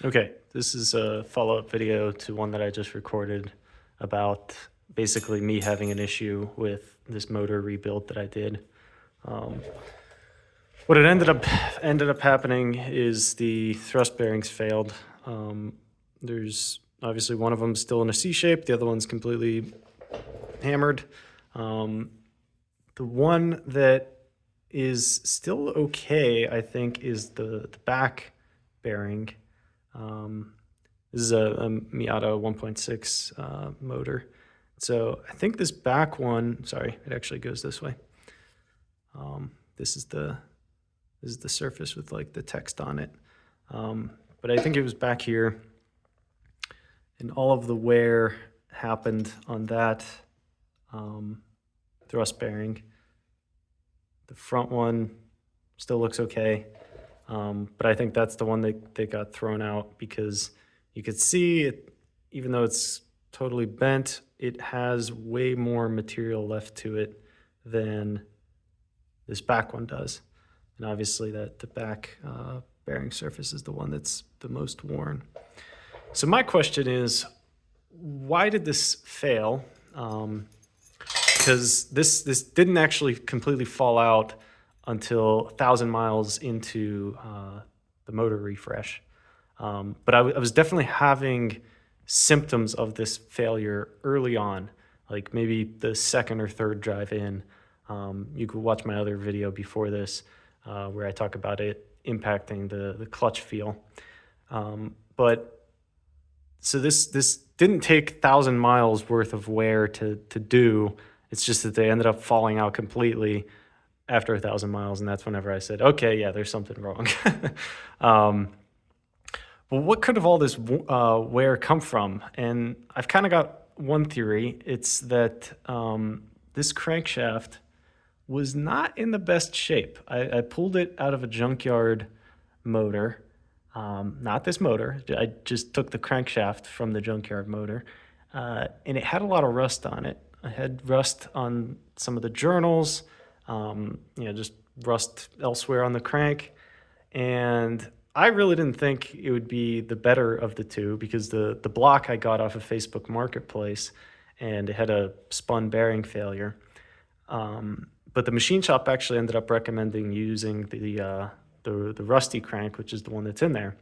Okay, this is a follow-up video to one that I just recorded about basically me having an issue with this motor rebuild that I did. Um, what it ended up happening is the thrust bearings failed. There's obviously one of them still in a C shape, the other one's completely hammered. The one that is still okay, I think, is the back bearing. This is a Miata 1.6 motor. So I think this back one, sorry, it actually goes this way. This is the surface with like the text on it. But I think it was back here, and all of the wear happened on that thrust bearing. The front one still looks okay. But I think that's the one that got thrown out because you could see it, even though it's totally bent, it has way more material left to it than this back one does. And obviously the back bearing surface is the one that's the most worn. So my question is, why did this fail? Because this didn't actually completely fall out until 1,000 miles into the motor refresh. But I was definitely having symptoms of this failure early on, like maybe the second or third drive in. You could watch my other video before this where I talk about it impacting the clutch feel. But so this didn't take 1,000 miles worth of wear to do. It's just that they ended up falling out completely after 1,000 miles, and that's whenever I said, okay, yeah, there's something wrong. Well, what could have all this wear come from? And I've kind of got one theory. It's that this crankshaft was not in the best shape. I pulled it out of a junkyard motor, not this motor. I just took the crankshaft from the junkyard motor, and it had a lot of rust on it. I had rust on some of the journals, just rust elsewhere on the crank. And I really didn't think it would be the better of the two because the block I got off of Facebook Marketplace, and it had a spun bearing failure. But the machine shop actually ended up recommending using the rusty crank, which is the one that's in there,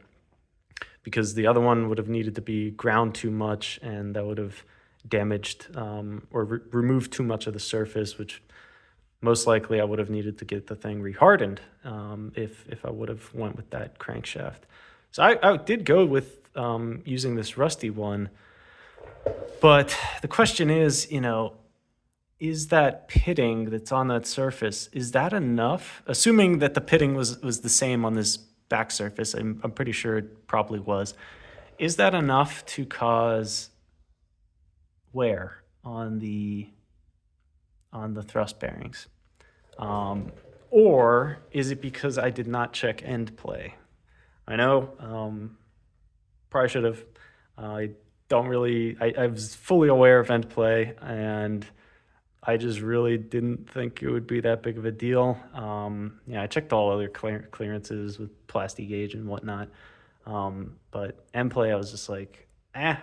because the other one would have needed to be ground too much, and that would have damaged or removed too much of the surface, which most likely I would have needed to get the thing rehardened if I would have went with that crankshaft. So I did go with using this rusty one, but the question is that pitting that's on that surface, is that enough? Assuming that the pitting was the same on this back surface, I'm pretty sure it probably was. Is that enough to cause wear on the thrust bearings? Or is it because I did not check end play? I know, probably should have. I was fully aware of end play, and I just really didn't think it would be that big of a deal. I checked all other clearances with plasti gauge and whatnot. But end play, I was just like, I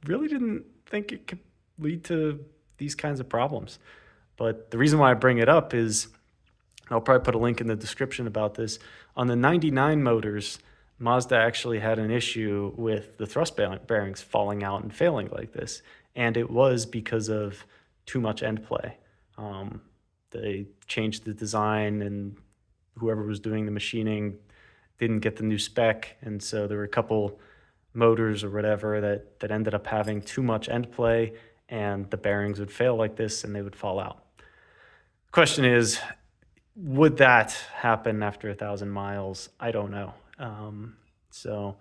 really didn't think it could lead to these kinds of problems. But the reason why I bring it up is, I'll probably put a link in the description about this. On the 99 motors, Mazda actually had an issue with the thrust bearings falling out and failing like this. And it was because of too much end play. They changed the design, and whoever was doing the machining didn't get the new spec. And so there were a couple motors or whatever that ended up having too much end play, and the bearings would fail like this and they would fall out. Question is, would that happen after 1,000 miles? I don't know. So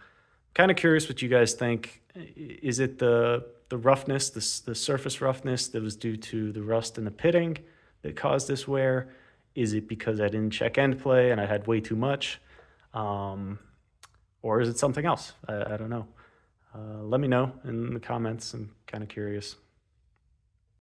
kind of curious what you guys think. Is it the roughness, the surface roughness that was due to the rust in the pitting that caused this wear? Is it because I didn't check end play and I had way too much? Or is it something else? I don't know. Let me know in the comments. I'm kind of curious.